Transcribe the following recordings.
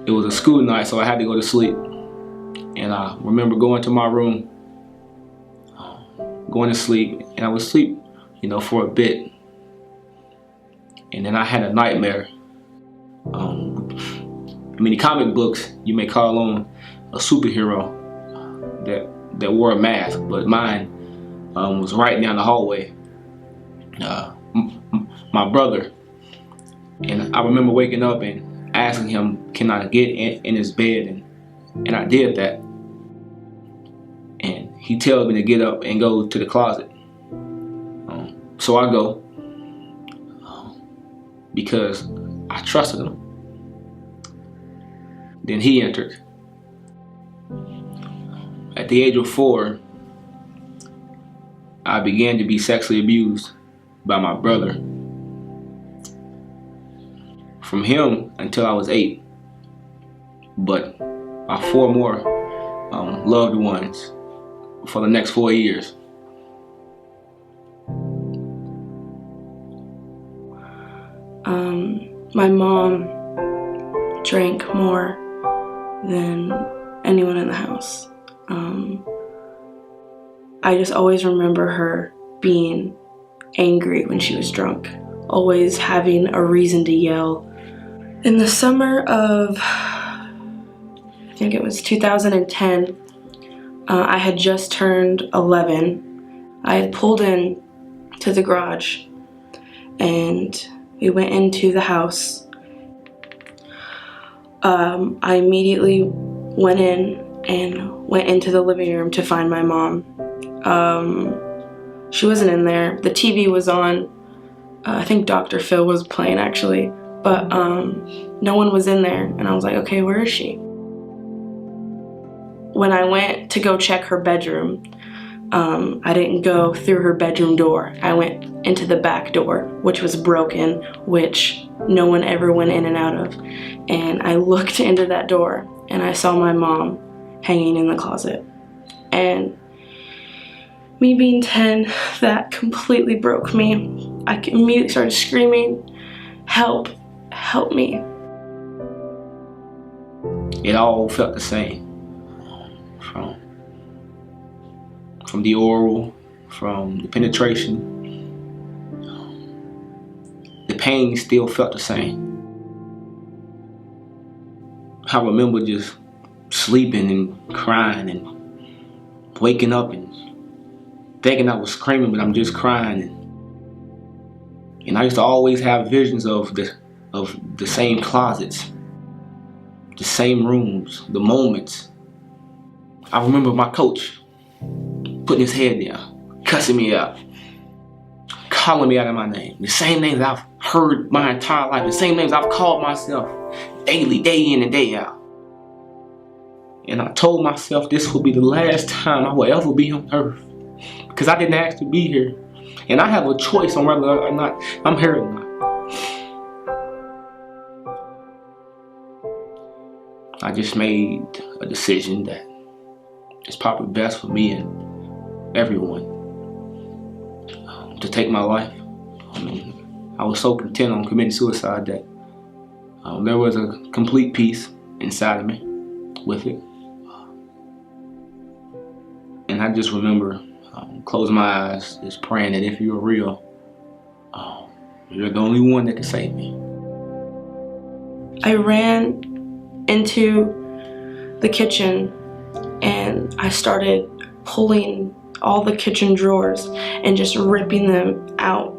It was a school night, so I had to go to sleep. And I remember going to my room, going to sleep, and I would sleep, for a bit. And then I had a nightmare. The comic books, you may call on a superhero that wore a mask, but mine was right down the hallway. My brother. And I remember waking up and asking him, can I get in his bed? And I did that. And he tells me to get up and go to the closet. So I go because I trusted him. Then he entered. At the age of 4, I began to be sexually abused by my brother. From him until I was 8. But by 4 more loved ones for the next 4 years. My mom drank more than anyone in the house. I just always remember her being angry when she was drunk, always having a reason to yell. In the summer of, I think it was 2010, I had just turned 11. I had pulled in to the garage and we went into the house. I immediately went in and went into the living room to find my mom. She wasn't in there. The TV was on. I think Dr. Phil was playing actually, but no one was in there. And I was like, okay, where is she? When I went to go check her bedroom, I didn't go through her bedroom door. I went into the back door, which was broken, which no one ever went in and out of. And I looked into that door and I saw my mom hanging in the closet. And me being 10, that completely broke me. I immediately started screaming, help, help me. It all felt the same. From the oral, from the penetration, the pain still felt the same. I remember just sleeping and crying and waking up and thinking I was screaming, but I'm just crying. And I used to always have visions of the same closets, the same rooms, the moments. I remember my coach putting his head down, cussing me out, calling me out of my name. The same names I've heard my entire life, the same names I've called myself daily, day in and day out. And I told myself this will be the last time I will ever be on earth, because I didn't ask to be here. And I have a choice on whether or not I'm here or not. I just made a decision that it's probably best for me and everyone to take my life. I was so content on committing suicide that there was a complete peace inside of me with it. And I just remember closing my eyes, just praying that if you're real, you're the only one that can save me. I ran into the kitchen and I started pulling all the kitchen drawers and just ripping them out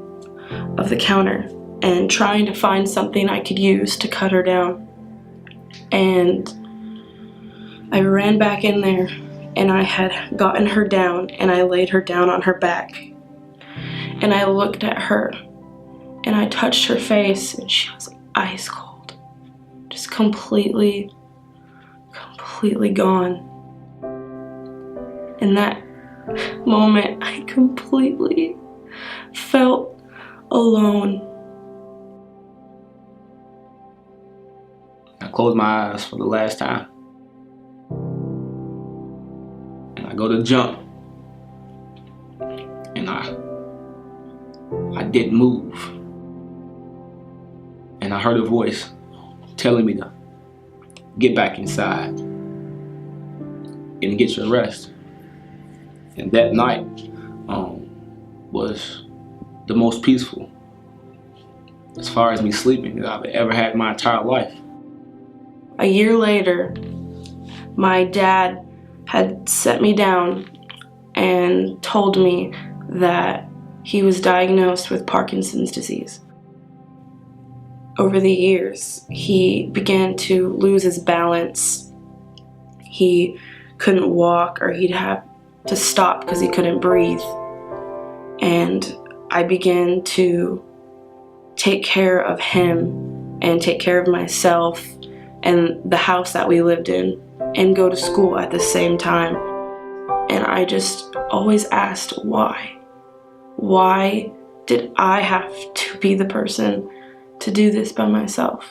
of the counter and trying to find something I could use to cut her down. And I ran back in there and I had gotten her down and I laid her down on her back. And I looked at her and I touched her face and she was ice cold. Just completely gone. In that moment, I completely felt alone. I closed my eyes for the last time. And I go to jump. And I didn't move. And I heard a voice telling me to get back inside and get your rest. And that night was the most peaceful, as far as me sleeping, that I've ever had in my entire life. A year later, my dad had set me down and told me that he was diagnosed with Parkinson's disease. Over the years, he began to lose his balance. He couldn't walk, or he'd have to stop because he couldn't breathe. And I began to take care of him and take care of myself and the house that we lived in and go to school at the same time. And I just always asked why. Why did I have to be the person to do this by myself?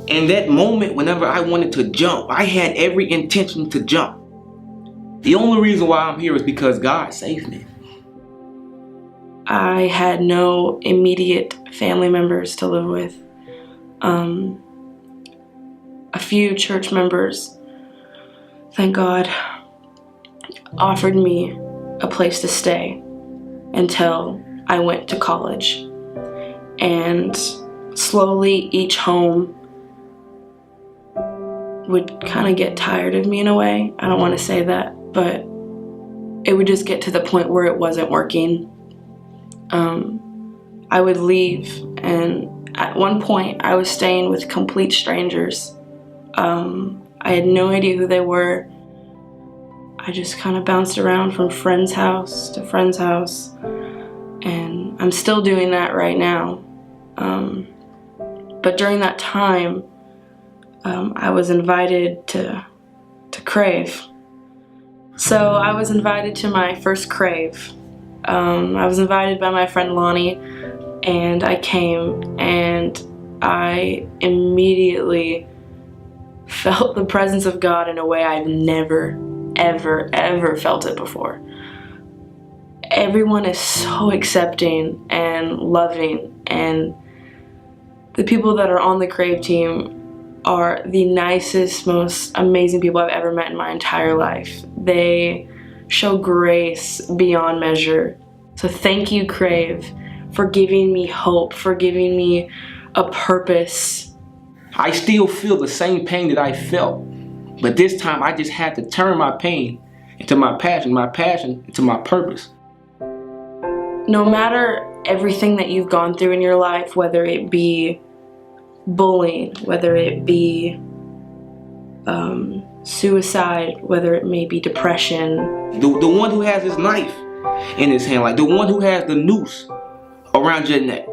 In that moment, whenever I wanted to jump, I had every intention to jump. The only reason why I'm here is because God saved me. I had no immediate family members to live with. A few church members, thank God, offered me a place to stay until I went to college. And slowly each home would kind of get tired of me in a way. I don't want to say that, but it would just get to the point where it wasn't working. I would leave, and at one point I was staying with complete strangers. I had no idea who they were. I just kind of bounced around from friend's house to friend's house, and I'm still doing that right now. But during that time, I was invited to Crave. So I was invited to my first Crave. I was invited by my friend Lonnie, and I came, and I immediately felt the presence of God in a way I've never, ever, ever felt it before. Everyone is so accepting and loving, and the people that are on the Crave team are the nicest, most amazing people I've ever met in my entire life. They show grace beyond measure. So thank you, Crave, for giving me hope, for giving me a purpose. I still feel the same pain that I felt, but this time I just had to turn my pain into my passion into my purpose. No matter everything that you've gone through in your life, whether it be bullying, whether it be suicide, whether it may be depression. The one who has his knife in his hand, like the one who has the noose around your neck,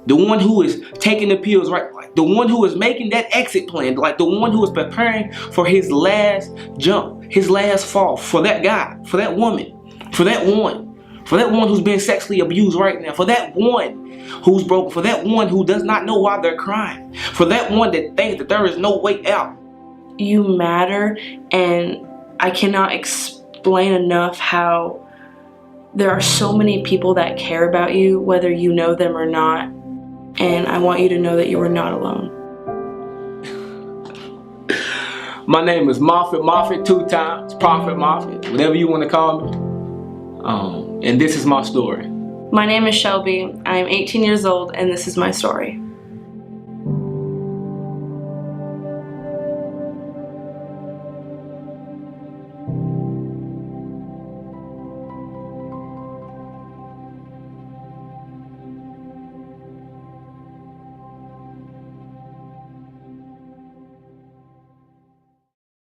the one who is taking the pills, right? Like the one who is making that exit plan, like the one who is preparing for his last jump, his last fall, for that guy, for that woman, for that one who's being sexually abused right now, for that one who's broken, for that one who does not know why they're crying, for that one that thinks that there is no way out. You matter, and I cannot explain enough how there are so many people that care about you, whether you know them or not, and I want you to know that you are not alone. My name is Moffit 2 times, Prophet Moffit, whatever you want to call me. And this is my story. My name is Shelby. I am 18 years old, and this is my story.